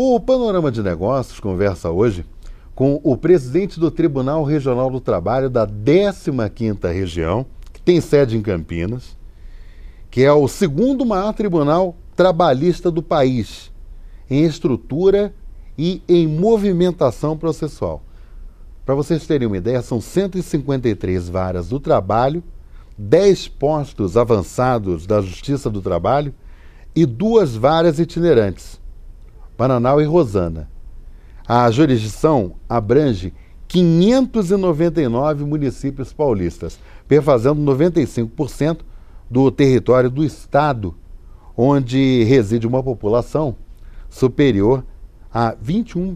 O Panorama de Negócios conversa hoje com o presidente do Tribunal Regional do Trabalho da 15ª Região, que tem sede em Campinas, que é o segundo maior tribunal trabalhista do país, em estrutura e em movimentação processual. Para vocês terem uma ideia, são 153 varas do trabalho, 10 postos avançados da Justiça do Trabalho e 2 varas itinerantes, Bananal e Rosana. A jurisdição abrange 599 municípios paulistas, perfazendo 95% do território do estado, onde reside uma população superior a 21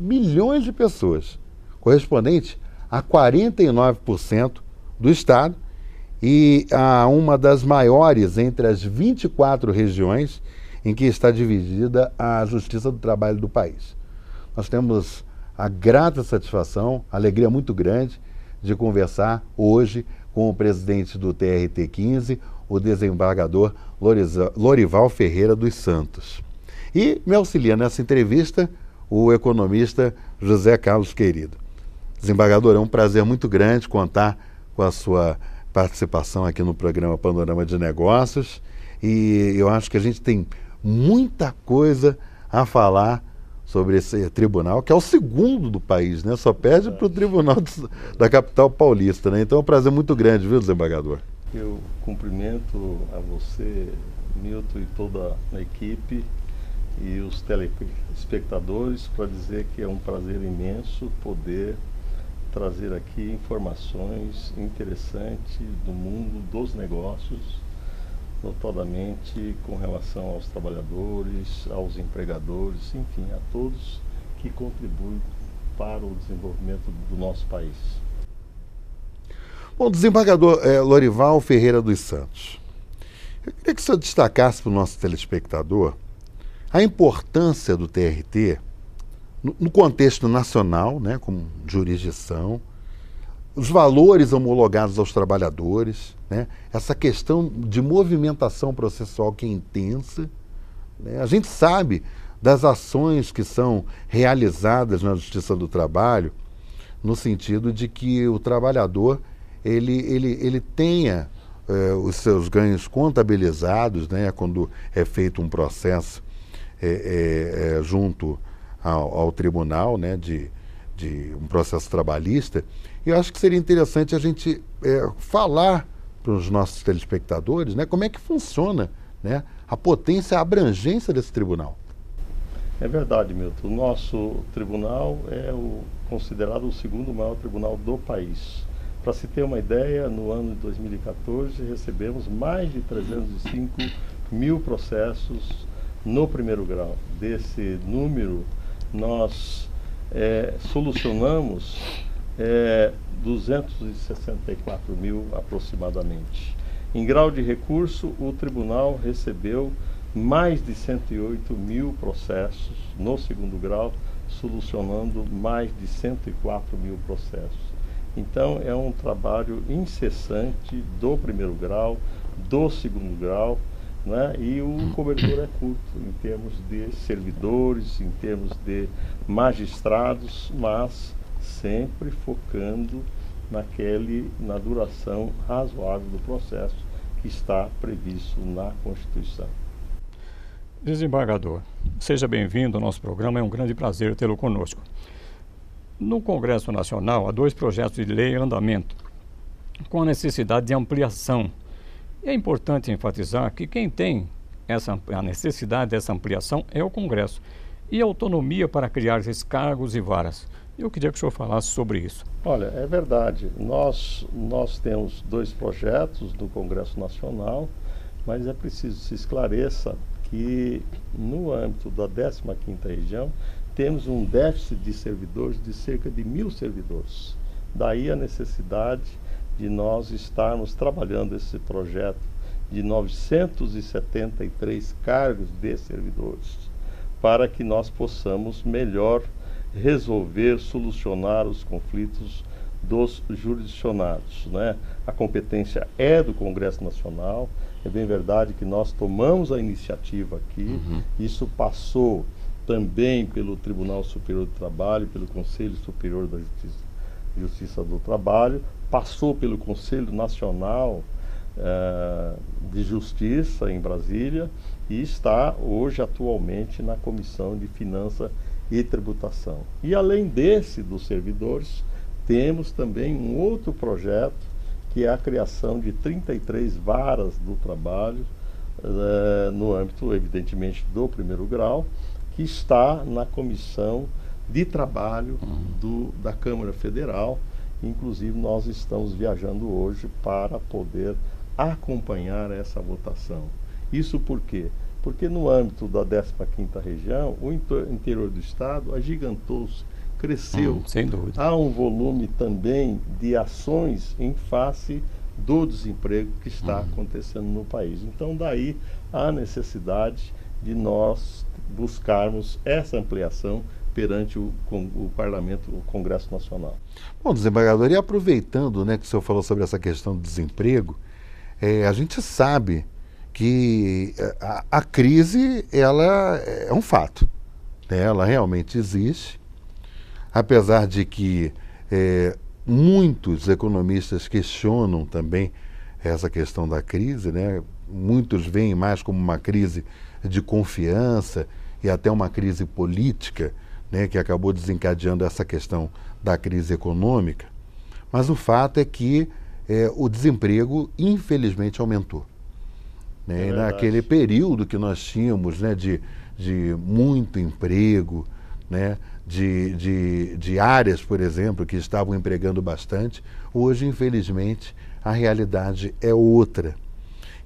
milhões de pessoas, correspondente a 49% do estado e a uma das maiores entre as 24 regiões em que está dividida a Justiça do Trabalho do país. Nós temos a grata satisfação, a alegria muito grande de conversar hoje com o presidente do TRT15, o desembargador Lorival Ferreira dos Santos. E me auxilia nessa entrevista o economista José Carlos Querido. Desembargador, é um prazer muito grande contar com a sua participação aqui no programa Panorama de Negócios e eu acho que a gente tem muita coisa a falar sobre esse tribunal, que é o segundo do país, né? Só perde para o tribunal da capital paulista, né? Então é um prazer muito grande, viu, desembargador? Eu cumprimento a você, Milton, e toda a equipe e os telespectadores para dizer que é um prazer imenso poder trazer aqui informações interessantes do mundo dos negócios, notadamente com relação aos trabalhadores, aos empregadores, enfim, a todos que contribuem para o desenvolvimento do nosso país. Bom, desembargador Lorival Ferreira dos Santos, eu queria que o senhor destacasse para o nosso telespectador a importância do TRT no contexto nacional, né, como jurisdição, os valores homologados aos trabalhadores, né, essa questão de movimentação processual que é intensa, né, a gente sabe das ações que são realizadas na Justiça do Trabalho, no sentido de que o trabalhador ele tenha os seus ganhos contabilizados, né, quando é feito um processo junto ao tribunal, né, de um processo trabalhista. E eu acho que seria interessante a gente falar para os nossos telespectadores, né, como é que funciona, né, a potência, a abrangência desse tribunal. É verdade, Milton. O nosso tribunal é considerado o segundo maior tribunal do país. Para se ter uma ideia, no ano de 2014 recebemos mais de 305 mil processos no primeiro grau. Desse número, nós solucionamos 264 mil aproximadamente. Em grau de recurso, o tribunal recebeu mais de 108 mil processos no segundo grau, solucionando mais de 104 mil processos. Então, é um trabalho incessante do primeiro grau, do segundo grau, né? E o cobertor é curto em termos de servidores, em termos de magistrados, mas sempre focando na duração razoável do processo que está previsto na Constituição. Desembargador, seja bem-vindo ao nosso programa, é um grande prazer tê-lo conosco. No Congresso Nacional, há 2 projetos de lei em andamento, com a necessidade de ampliação. E é importante enfatizar que quem tem a necessidade dessa ampliação é o Congresso, e autonomia para criar esses cargos e varas. Eu queria que o senhor falasse sobre isso. Olha, é verdade. Nós temos 2 projetos do Congresso Nacional, mas é preciso se esclareça que no âmbito da 15ª Região temos um déficit de servidores de cerca de 1.000 servidores. Daí a necessidade de nós estarmos trabalhando esse projeto de 973 cargos de servidores, para que nós possamos melhor resolver, solucionar os conflitos dos jurisdicionados, né? A competência é do Congresso Nacional. É bem verdade que nós tomamos a iniciativa aqui, isso passou também pelo Tribunal Superior do Trabalho, pelo Conselho Superior da Justiça do Trabalho, passou pelo Conselho Nacional de Justiça em Brasília e está hoje atualmente na Comissão de Finanças e Tributação. E além desse dos servidores, temos também um outro projeto que é a criação de 33 varas do trabalho no âmbito, evidentemente, do primeiro grau, que está na Comissão de Trabalho da Câmara Federal. Inclusive, nós estamos viajando hoje para poder acompanhar essa votação. Isso por quê? Porque no âmbito da 15ª região, o interior do estado agigantou-se, cresceu. Sem dúvida. Há um volume também de ações em face do desemprego que está acontecendo no país. Então, daí a necessidade de nós buscarmos essa ampliação perante o Parlamento, o Congresso Nacional. Bom, desembargador, e aproveitando, né, que o senhor falou sobre essa questão do desemprego, a gente sabe que a crise, ela é um fato, né? Ela realmente existe, apesar de que muitos economistas questionam também essa questão da crise, né? Muitos veem mais como uma crise de confiança e até uma crise política, né, que acabou desencadeando essa questão da crise econômica. Mas o fato é que o desemprego, infelizmente, aumentou. Né? Naquele período que nós tínhamos, né, de muito emprego, né, de áreas, por exemplo, que estavam empregando bastante, hoje, infelizmente, a realidade é outra.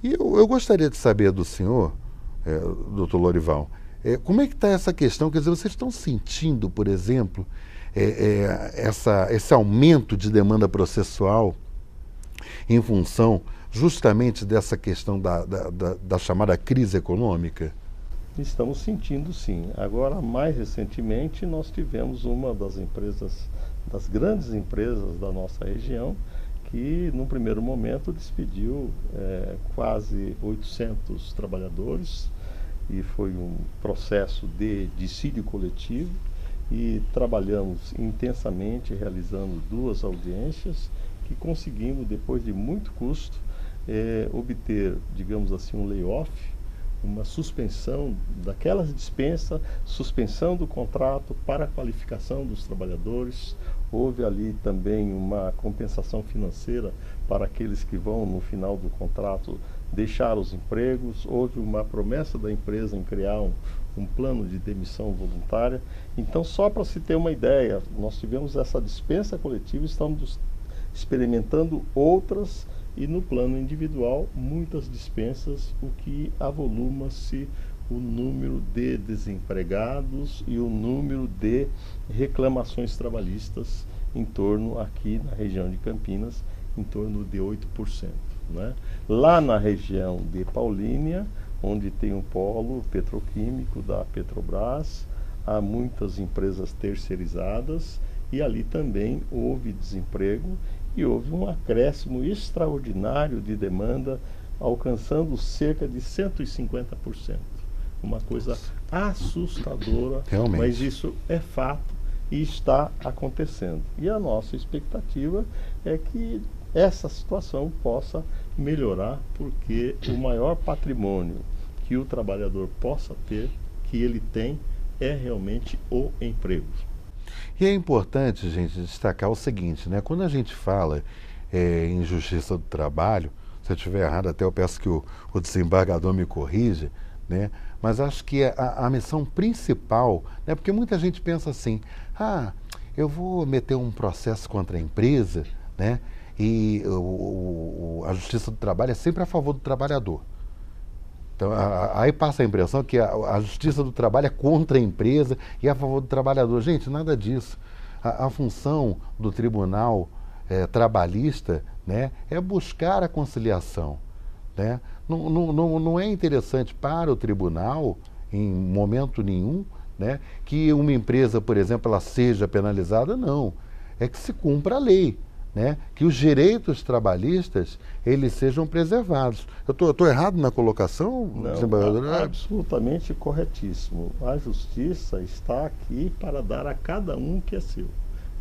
E eu gostaria de saber do senhor, doutor Lorival, como é que está essa questão? Quer dizer, vocês estão sentindo, por exemplo, esse aumento de demanda processual em função justamente dessa questão da chamada crise econômica? Estamos sentindo, sim. Agora, mais recentemente, nós tivemos uma das grandes empresas da nossa região, que, num primeiro momento, despediu quase 800 trabalhadores, e foi um processo de dissídio coletivo, e trabalhamos intensamente realizando 2 audiências que conseguimos, depois de muito custo, obter, digamos assim, um layoff, uma suspensão daquelas dispensas, suspensão do contrato para a qualificação dos trabalhadores. Houve ali também uma compensação financeira para aqueles que vão, no final do contrato, deixar os empregos. Houve uma promessa da empresa em criar um plano de demissão voluntária. Então, só para se ter uma ideia, nós tivemos essa dispensa coletiva, estamos experimentando outras, e no plano individual, muitas dispensas, o que avoluma-se o número de desempregados e o número de reclamações trabalhistas em torno, aqui na região de Campinas, em torno de 8%. Né? Lá na região de Paulínia, onde tem um polo petroquímico da Petrobras, há muitas empresas terceirizadas, e ali também houve desemprego e houve um acréscimo extraordinário de demanda, alcançando cerca de 150%. Uma coisa assustadora, realmente. Mas isso é fato e está acontecendo. E a nossa expectativa é que essa situação possa melhorar, porque o maior patrimônio que o trabalhador possa ter, que ele tem, é realmente o emprego. E é importante, gente, destacar o seguinte, né? Quando a gente fala em justiça do trabalho, se eu estiver errado, até eu peço que o desembargador me corrija, né? Mas acho que a missão principal, né? Porque muita gente pensa assim, eu vou meter um processo contra a empresa, né? E a justiça do trabalho é sempre a favor do trabalhador. Então, aí passa a impressão que a justiça do trabalho é contra a empresa e a favor do trabalhador. Gente, nada disso. A função do tribunal trabalhista, né, é buscar a conciliação. Né? Não é interessante para o tribunal, em momento nenhum, né, que uma empresa, por exemplo, ela seja penalizada, não. É que se cumpra a lei. né, que os direitos trabalhistas eles sejam preservados. Eu estou errado na colocação, desembargador? Absolutamente corretíssimo. A justiça está aqui para dar a cada um o que é seu.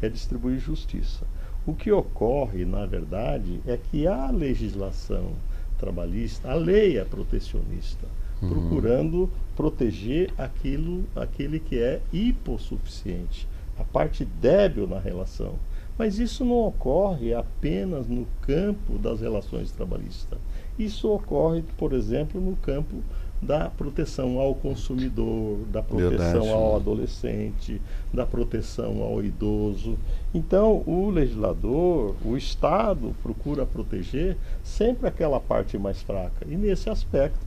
É distribuir justiça. O que ocorre, na verdade, é que a legislação trabalhista, a lei é protecionista, procurando proteger aquele que é hipossuficiente, a parte débil na relação. Mas isso não ocorre apenas no campo das relações trabalhistas. Isso ocorre, por exemplo, no campo da proteção ao consumidor, da proteção ao adolescente, da proteção ao idoso. Então, o legislador, o Estado, procura proteger sempre aquela parte mais fraca. E, nesse aspecto,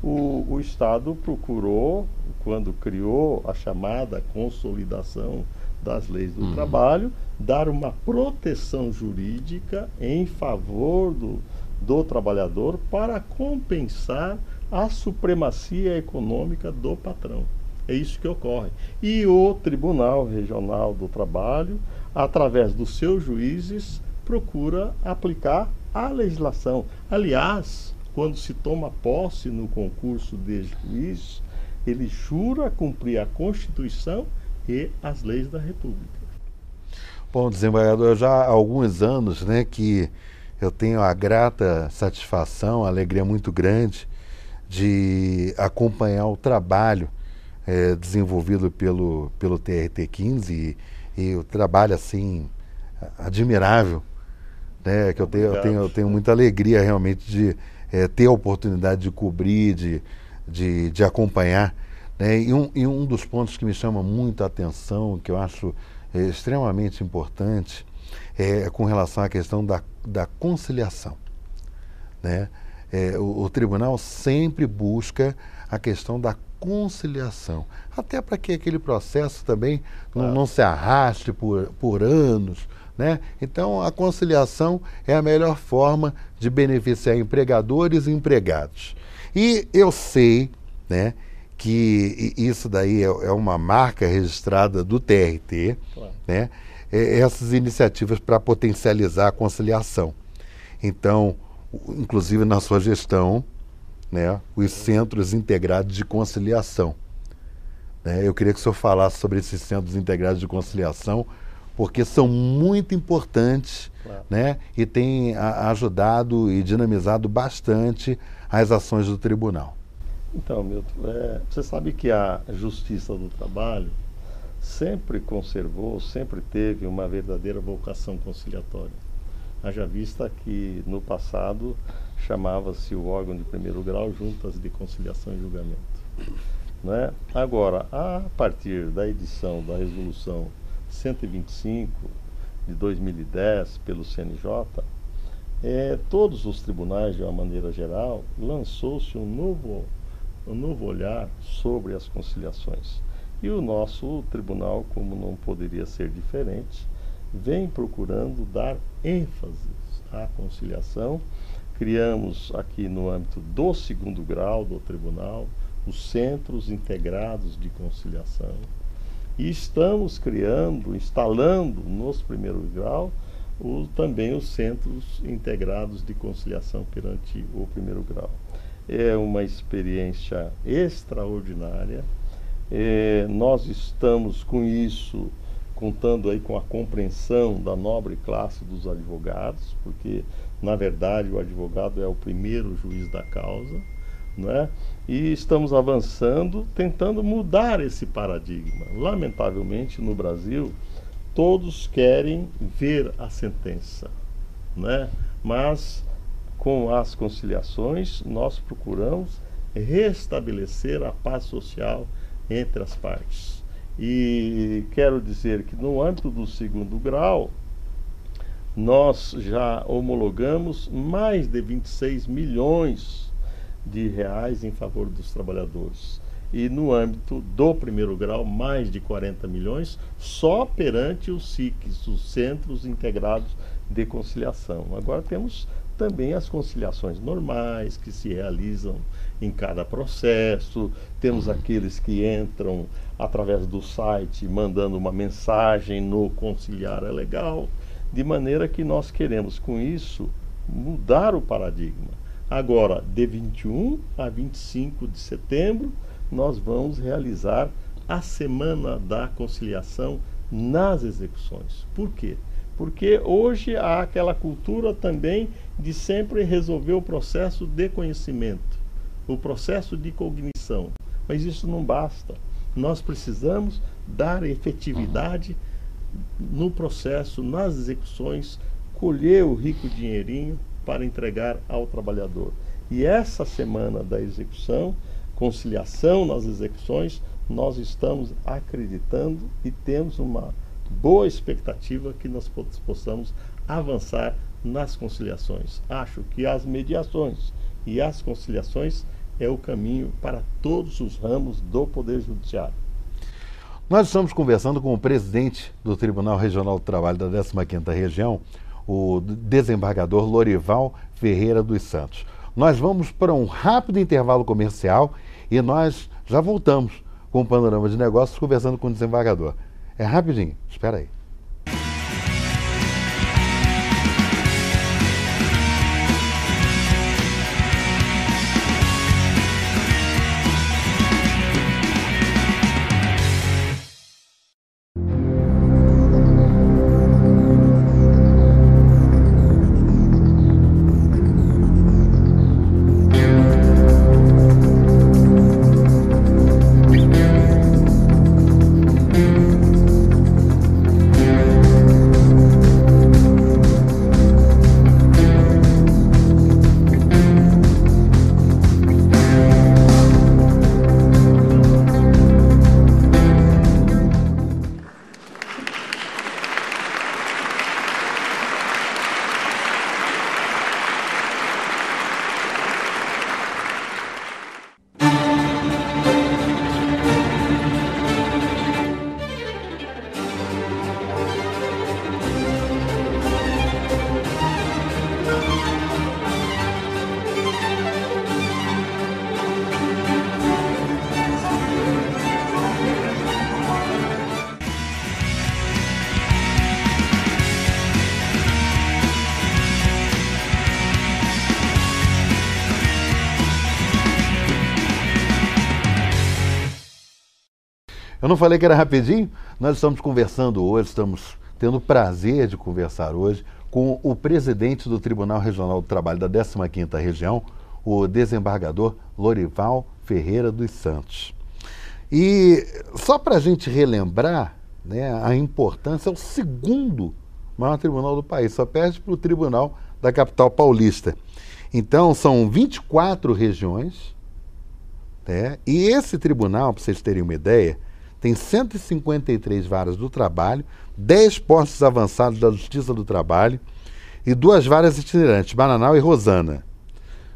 o Estado procurou, quando criou a chamada consolidação das leis do trabalho, dar uma proteção jurídica em favor do trabalhador para compensar a supremacia econômica do patrão. É isso que ocorre. E o Tribunal Regional do Trabalho, através dos seus juízes, procura aplicar a legislação. Aliás, quando se toma posse no concurso de juiz, ele jura cumprir a Constituição e as leis da República. Bom, desembargador, já há alguns anos, né, que eu tenho a grata satisfação, a alegria muito grande de acompanhar o trabalho desenvolvido pelo TRT-15 e o trabalho assim admirável, né, que eu tenho muita alegria realmente de ter a oportunidade de cobrir, de acompanhar, né, e um dos pontos que me chama muito a atenção, que eu acho extremamente importante, é com relação à questão da conciliação, né? O tribunal sempre busca a questão da conciliação, até para que aquele processo também não se arraste por anos, né? Então, a conciliação é a melhor forma de beneficiar empregadores e empregados. E eu sei, né, que isso daí é uma marca registrada do TRT, né? Essas iniciativas para potencializar a conciliação. Então, inclusive na sua gestão, né, os centros integrados de conciliação, né? Eu queria que o senhor falasse sobre esses centros integrados de conciliação, porque são muito importantes, né, e têm ajudado e dinamizado bastante as ações do tribunal. Então, Milton, você sabe que a Justiça do Trabalho sempre conservou, sempre teve uma verdadeira vocação conciliatória. Haja vista que no passado chamava-se o órgão de primeiro grau Juntas de Conciliação e Julgamento, né? Agora, a partir da edição da Resolução 125 de 2010 pelo CNJ, todos os tribunais, de uma maneira geral, lançou-se um novo olhar sobre as conciliações. E o nosso tribunal, como não poderia ser diferente, vem procurando dar ênfase à conciliação. Criamos aqui no âmbito do segundo grau do tribunal os centros integrados de conciliação. E estamos instalando nos primeiros grau também os centros integrados de conciliação perante o primeiro grau. É uma experiência extraordinária. Nós estamos com isso, contando aí com a compreensão da nobre classe dos advogados, porque, na verdade, o advogado é o primeiro juiz da causa, né? E estamos avançando, tentando mudar esse paradigma. Lamentavelmente, no Brasil, todos querem ver a sentença, né? Mas, com as conciliações, nós procuramos restabelecer a paz social entre as partes. E quero dizer que no âmbito do segundo grau, nós já homologamos mais de 26 milhões de reais em favor dos trabalhadores. E no âmbito do primeiro grau, mais de 40 milhões, só perante os SICs, os Centros Integrados de Conciliação. Agora temos também as conciliações normais, que se realizam em cada processo. Temos aqueles que entram através do site, mandando uma mensagem no Conciliar é Legal. de maneira que nós queremos, com isso, mudar o paradigma. Agora, de 21 a 25 de setembro, nós vamos realizar a Semana da Conciliação nas execuções. Por quê? Porque hoje há aquela cultura também de sempre resolver o processo de conhecimento, o processo de cognição. Mas isso não basta. Nós precisamos dar efetividade no processo, nas execuções, colher o rico dinheirinho para entregar ao trabalhador. E essa semana da execução, conciliação nas execuções, nós estamos acreditando e temos uma boa expectativa que nós possamos avançar nas conciliações. Acho que as mediações e as conciliações é o caminho para todos os ramos do Poder Judiciário. Nós estamos conversando com o presidente do Tribunal Regional do Trabalho da 15ª Região, o desembargador Lorival Ferreira dos Santos. Nós vamos para um rápido intervalo comercial e nós já voltamos com o Panorama de Negócios conversando com o desembargador. É rapidinho, espera aí. Eu não falei que era rapidinho? Nós estamos conversando hoje, estamos tendo o prazer de conversar hoje com o presidente do Tribunal Regional do Trabalho da 15ª Região, o desembargador Lorival Ferreira dos Santos. E só para a gente relembrar, né, a importância, é o segundo maior tribunal do país, só perde para o Tribunal da Capital Paulista. Então, são 24 regiões, né, e esse tribunal, para vocês terem uma ideia, tem 153 varas do trabalho, 10 postos avançados da Justiça do Trabalho e 2 varas itinerantes, Bananal e Rosana.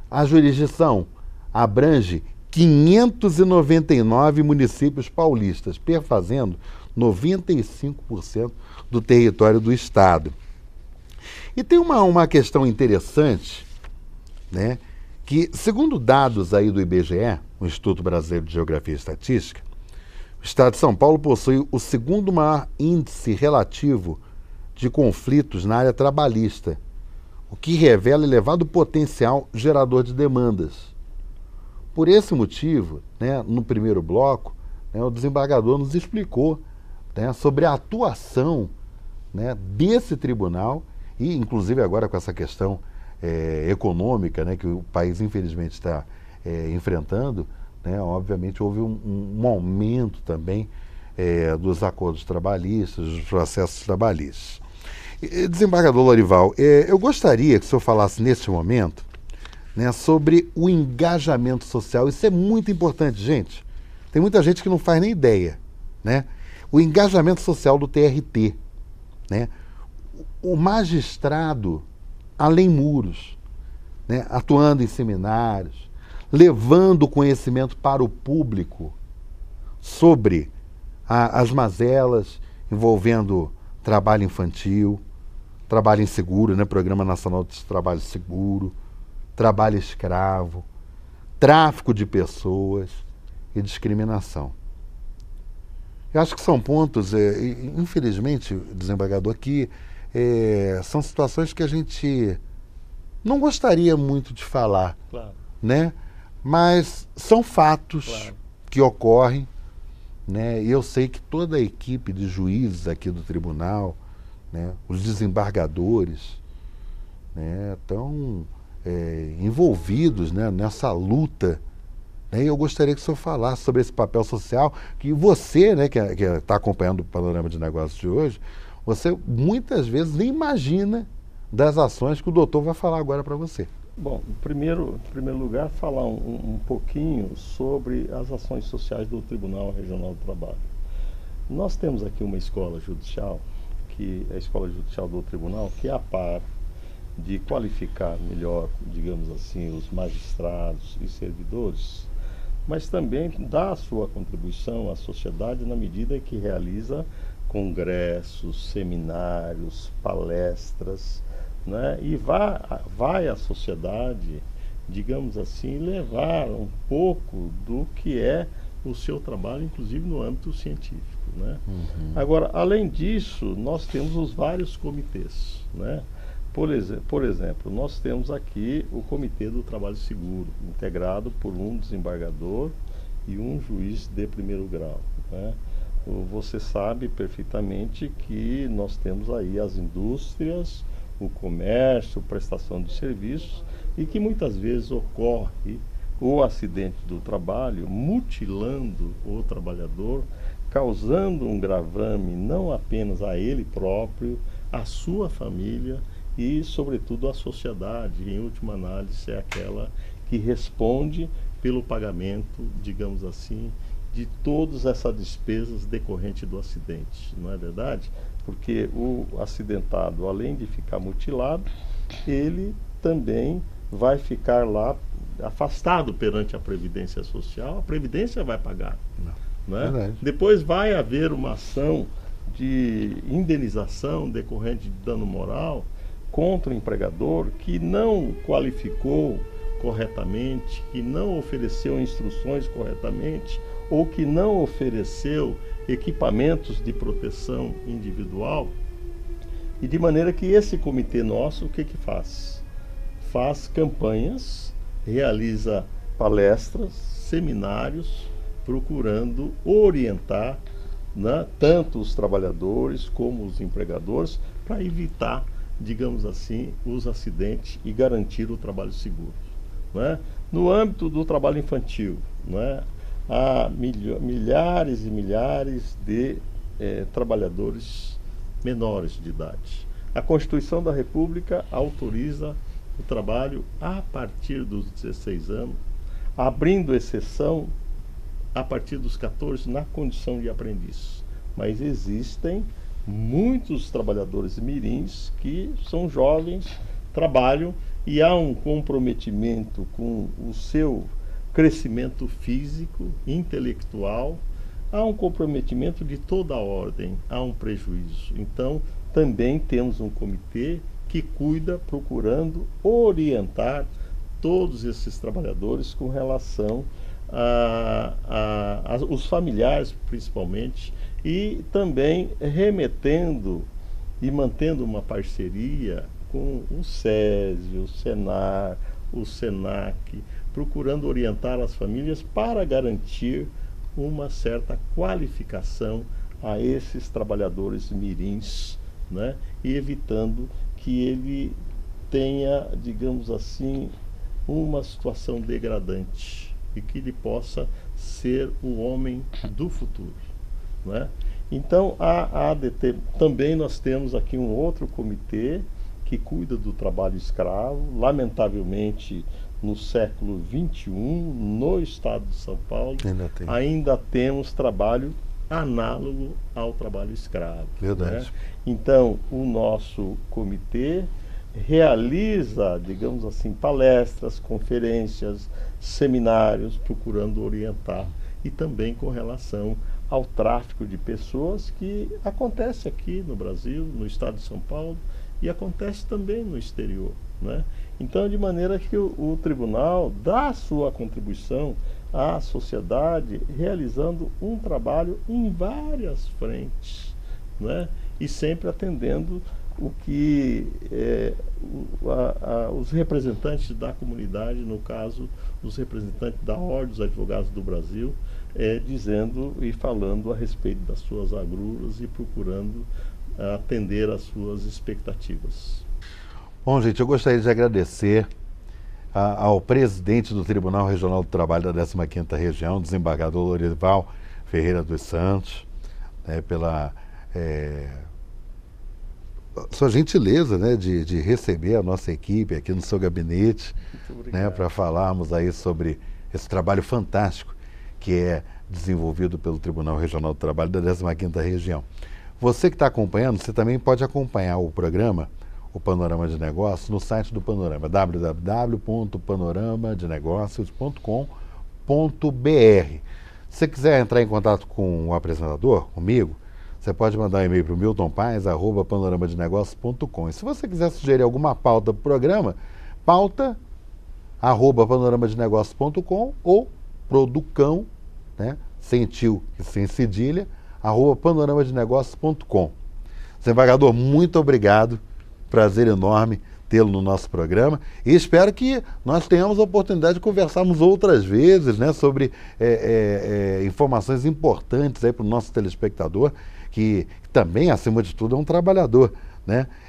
A jurisdição abrange 599 municípios paulistas, perfazendo 95% do território do Estado. E tem uma questão interessante, né, que, segundo dados aí do IBGE, o Instituto Brasileiro de Geografia e Estatística, o Estado de São Paulo possui o segundo maior índice relativo de conflitos na área trabalhista, o que revela elevado potencial gerador de demandas. Por esse motivo, né, no primeiro bloco, né, o desembargador nos explicou, né, sobre a atuação, né, desse tribunal e, inclusive, agora com essa questão econômica, né, que o país, infelizmente, está enfrentando, né, obviamente, houve um aumento também dos acordos trabalhistas, dos processos trabalhistas. Desembargador Lorival, eu gostaria que o senhor falasse neste momento, né, sobre o engajamento social. Isso é muito importante, gente. Tem muita gente que não faz nem ideia, né? O engajamento social do TRT, né? O magistrado além muros, né, atuando em seminários, levando conhecimento para o público sobre as mazelas envolvendo trabalho infantil, trabalho inseguro, né, Programa Nacional de Trabalho Seguro, trabalho escravo, tráfico de pessoas e discriminação. Eu acho que são pontos, infelizmente, desembargador, que são situações que a gente não gostaria muito de falar, Claro, né? Mas são fatos claro. que ocorrem, né? E eu sei que toda a equipe de juízes aqui do tribunal, né, os desembargadores, né, estão envolvidos, né, nessa luta. Né? E eu gostaria que o senhor falasse sobre esse papel social que você, né, que está acompanhando o Panorama de Negócios de hoje, você muitas vezes nem imagina das ações que o doutor vai falar agora para você. Bom, em primeiro lugar, falar um pouquinho sobre as ações sociais do Tribunal Regional do Trabalho. Nós temos aqui uma escola judicial, que é a Escola Judicial do Tribunal, que é a par de qualificar melhor, digamos assim, os magistrados e servidores, mas também dá a sua contribuição à sociedade na medida que realiza congressos, seminários, palestras, né? E vai à sociedade, digamos assim, levar um pouco do que é o seu trabalho, inclusive no âmbito científico, né? Agora, além disso, nós temos os vários comitês, né? Por exemplo, nós temos aqui o Comitê do Trabalho Seguro, integrado por um desembargador e um juiz de primeiro grau, né? Você sabe perfeitamente que nós temos aí as indústrias, o comércio, prestação de serviços, e que muitas vezes ocorre o acidente do trabalho mutilando o trabalhador, causando um gravame não apenas a ele próprio, à sua família e, sobretudo, à sociedade. Em última análise, é aquela que responde pelo pagamento, digamos assim, de todas essas despesas decorrentes do acidente, não é verdade? Porque o acidentado, além de ficar mutilado, ele também vai ficar lá afastado perante a Previdência Social. A Previdência vai pagar, não é? Depois vai haver uma ação de indenização decorrente de dano moral contra o empregador que não qualificou corretamente, que não ofereceu instruções corretamente, ou que não ofereceu equipamentos de proteção individual. E de maneira que esse comitê nosso, o que faz? Faz campanhas, realiza palestras, seminários, procurando orientar, né, tanto os trabalhadores como os empregadores, para evitar, digamos assim, os acidentes e garantir o trabalho seguro. Né? No âmbito do trabalho infantil, né, há milhares e milhares de trabalhadores menores de idade. A Constituição da República autoriza o trabalho a partir dos 16 anos, abrindo exceção a partir dos 14 na condição de aprendiz. Mas existem muitos trabalhadores mirins que são jovens, trabalham e há um comprometimento com o seu crescimento físico, intelectual, há um comprometimento de toda a ordem, há um prejuízo. Então, também temos um comitê que cuida, procurando orientar todos esses trabalhadores com relação os familiares, principalmente, e também remetendo e mantendo uma parceria com o SESI, o SENAR, o SENAC, procurando orientar as famílias para garantir uma certa qualificação a esses trabalhadores mirins, né? E evitando que ele tenha, digamos assim, uma situação degradante e que ele possa ser o homem do futuro, né? Então, a ADT, também nós temos aqui um outro comitê que cuida do trabalho escravo. Lamentavelmente, no século XXI, no estado de São Paulo, ainda temos trabalho análogo ao trabalho escravo. Verdade. Né? Então, o nosso comitê realiza, digamos assim, palestras, conferências, seminários, procurando orientar, e também com relação ao tráfico de pessoas que acontece aqui no Brasil, no estado de São Paulo, e acontece também no exterior, né? Então, de maneira que o tribunal dá a sua contribuição à sociedade, realizando um trabalho em várias frentes, né? E sempre atendendo o que os representantes da comunidade, no caso, os representantes da Ordem dos Advogados do Brasil, dizendo e falando a respeito das suas agruras e procurando atender às suas expectativas. Bom, gente, eu gostaria de agradecer ao presidente do Tribunal Regional do Trabalho da 15ª Região, desembargador Lorival Ferreira dos Santos, pela sua gentileza, de receber a nossa equipe aqui no seu gabinete, para falarmos aí sobre esse trabalho fantástico que é desenvolvido pelo Tribunal Regional do Trabalho da 15ª Região. Você que está acompanhando, você também pode acompanhar o programa, o Panorama de Negócios, no site do Panorama, www.panoramadinegocios.com.br. Se você quiser entrar em contato com o apresentador, comigo, você pode mandar um e-mail para o miltonpaes@panoramadenegocios.com. E se você quiser sugerir alguma pauta para o programa, pauta@panoramadenegocios.com ou Producão, sem tio e sem cedilha, @panoramadenegocios.com. Desembargador, muito obrigado. Prazer enorme tê-lo no nosso programa e espero que nós tenhamos a oportunidade de conversarmos outras vezes, sobre informações importantes para o nosso telespectador, que também, acima de tudo, é um trabalhador.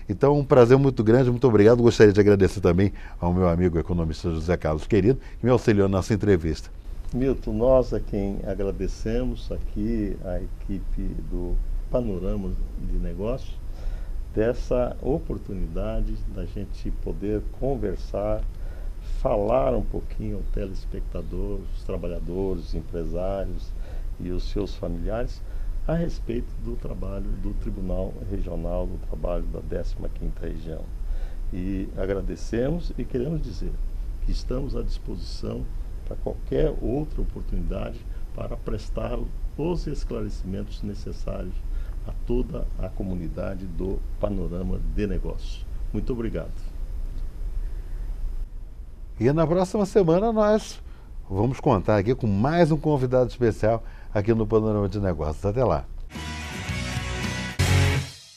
Então, um prazer muito grande, muito obrigado. Gostaria de agradecer também ao meu amigo economista José Carlos Querido, que me auxiliou nessa entrevista. Milton, nós a quem agradecemos aqui, a equipe do Panorama de Negócios, dessa oportunidade da gente poder conversar, falar um pouquinho ao telespectador, os trabalhadores, os empresários e os seus familiares a respeito do trabalho do Tribunal Regional do Trabalho da 15ª Região. E agradecemos e queremos dizer que estamos à disposição para qualquer outra oportunidade para prestar os esclarecimentos necessários a toda a comunidade do Panorama de Negócios. Muito obrigado. E na próxima semana nós vamos contar aqui com mais um convidado especial aqui no Panorama de Negócios. Até lá.